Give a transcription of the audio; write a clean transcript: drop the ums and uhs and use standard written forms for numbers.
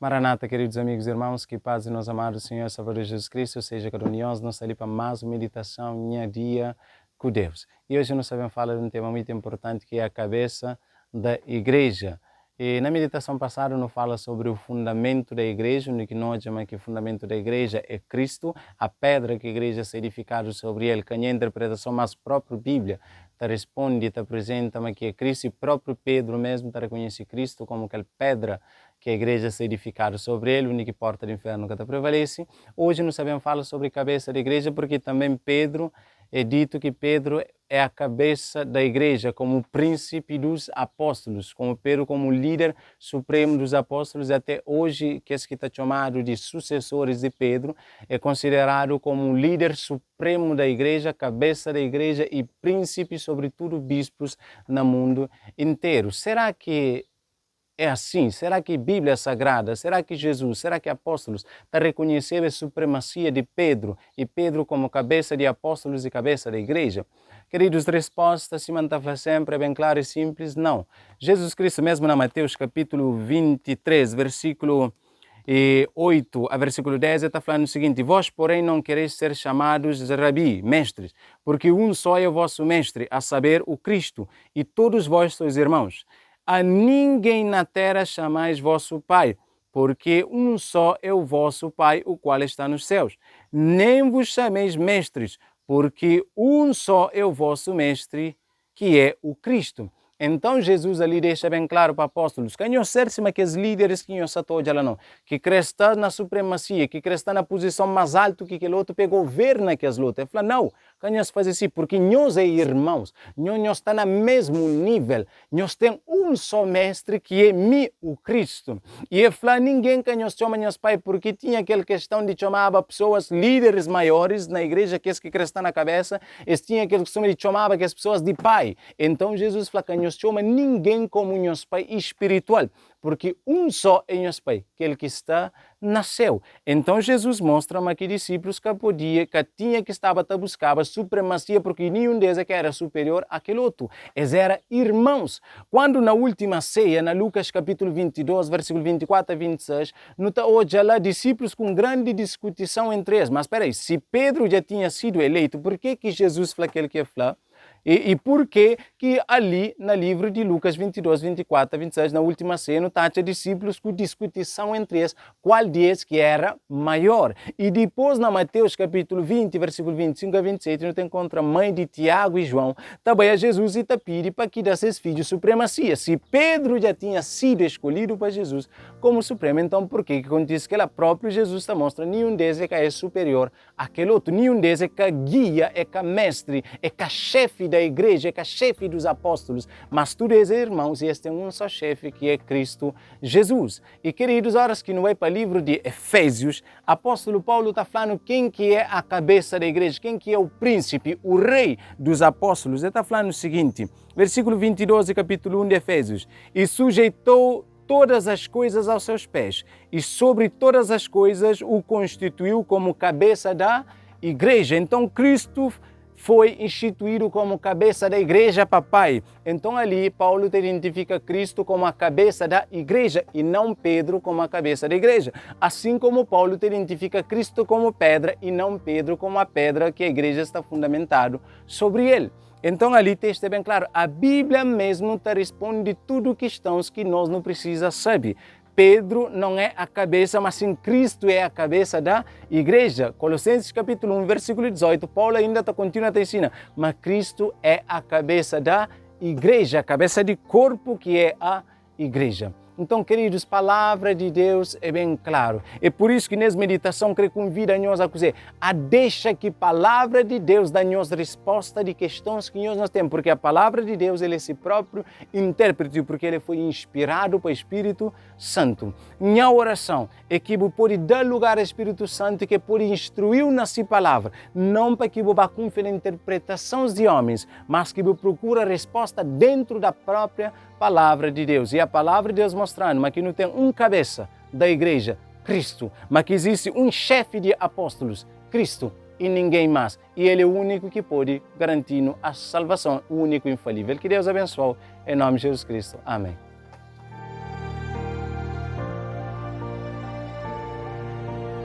Maranata, queridos amigos e irmãos, que paz e nos amados Senhor e Salvador Jesus Cristo seja cada um de nós ali para mais uma meditação, minha dia com Deus. E hoje nós sabemos falar de um tema muito importante que é a cabeça da igreja. E na meditação passada nos fala sobre o fundamento da igreja, onde nós chamamos que o fundamento da igreja é Cristo, a pedra que a igreja se edificada sobre ele, que é a interpretação mais própria Bíblia, te responde, te apresenta que é Cristo, e próprio Pedro mesmo te reconhece Cristo como aquela pedra que a igreja se edificada sobre ele, a única porta do inferno que te prevalece. Hoje nós sabemos falar sobre a cabeça da igreja, porque também Pedro, é dito que Pedro é a cabeça da igreja, como o príncipe dos apóstolos, como Pedro como líder supremo dos apóstolos, até hoje, que está chamado de sucessores de Pedro, é considerado como o líder supremo da igreja, cabeça da igreja e príncipe, sobretudo bispos, no mundo inteiro. Será que é assim? Será que a Bíblia é Sagrada, será que Jesus, será que apóstolos reconheceram a supremacia de Pedro e Pedro como cabeça de apóstolos e cabeça da igreja? Queridos, a resposta se mantém sempre bem clara e simples, não. Jesus Cristo mesmo na Mateus capítulo 23, versículo 8 a versículo 10, está falando o seguinte: vós, porém, não quereis ser chamados rabi, mestres, porque um só é o vosso mestre, a saber, o Cristo, e todos vós sois irmãos. A ninguém na terra chamais vosso Pai, porque um só é o vosso Pai, o qual está nos céus. Nem vos chameis mestres, porque um só é o vosso mestre, que é o Cristo. Então Jesus ali deixa bem claro para os apóstolos que não serve que os líderes que não estão não, que cristã na supremacia, que cristã na posição mais alta que aquele outro pegou governa que as lutas. Ele fala, não, que nós faz assim, porque nós é irmãos, nós estamos no mesmo nível, nós temos um só mestre que é o Cristo. E ele fala, ninguém que nós chama nós pai, porque tinha aquela questão de chamar pessoas líderes maiores na igreja, que é que cristã na cabeça, eles tinham aquele costume de chamar as pessoas de pai. Então Jesus fala que nós chama ninguém como nosso pai espiritual, porque um só é nosso pai, aquele que está no céu. Então Jesus mostra aqui discípulos que podia, que tinha que estava a buscar a supremacia, porque nenhum deles era superior àquele outro. Eles eram irmãos. Quando na última ceia, na Lucas capítulo 22, versículo 24 a 26, nota hoje lá discípulos com grande discussão entre eles. Mas espera aí, se Pedro já tinha sido eleito, por que Jesus falou aquele que falou? E por que ali, no livro de Lucas 22, 24 a 26, na última cena, está discípulos com discussão entre eles, qual deles que era maior. E depois, na Mateus capítulo 20, versículo 25 a 27, nós encontra a mãe de Tiago e João, também a Jesus e pede para que dê seus filhos supremacia. Se Pedro já tinha sido escolhido para Jesus como supremo, então por que acontece que ela próprio Jesus mostra nenhum deles é superior àquele outro, nenhum deles é que guia, é que mestre, é que chefe da igreja, que é chefe dos apóstolos, mas todos irmãos, e este é um só chefe que é Cristo Jesus. E queridos, horas que não é para o livro de Efésios, apóstolo Paulo está falando quem que é a cabeça da igreja, quem que é o príncipe, o rei dos apóstolos. Ele está falando o seguinte, versículo 22, capítulo 1 de Efésios: e sujeitou todas as coisas aos seus pés, e sobre todas as coisas o constituiu como cabeça da igreja. Então Cristo foi instituído como cabeça da igreja, papai. Então ali Paulo identifica Cristo como a cabeça da igreja e não Pedro como a cabeça da igreja. Assim como Paulo identifica Cristo como pedra e não Pedro como a pedra que a igreja está fundamentado sobre ele. Então ali o texto é bem claro, a Bíblia mesmo te responde tudo questões que nós não precisamos saber. Pedro não é a cabeça, mas sim Cristo é a cabeça da igreja. Colossenses capítulo 1, versículo 18, Paulo ainda continua a ensinar, mas Cristo é a cabeça da igreja, a cabeça de corpo que é a igreja. Então, queridos, a palavra de Deus é bem claro. É por isso que nessa meditação que convida nós a dizer, deixa que a palavra de Deus dá nos resposta de questões que nós temos, porque a palavra de Deus ele é si próprio intérprete, porque ele foi inspirado pelo Espírito Santo. Minha oração é que você pode dar lugar ao Espírito Santo, que pode instruir na sua palavra, não para que você vá confiar em interpretações de homens, mas que você procura a resposta dentro da própria palavra de Deus. E a palavra de Deus mostrando, mas que não tem um cabeça da igreja, Cristo, mas que existe um chefe de apóstolos, Cristo, e ninguém mais. E Ele é o único que pode garantir a salvação, o único infalível. Que Deus abençoe, em nome de Jesus Cristo. Amém.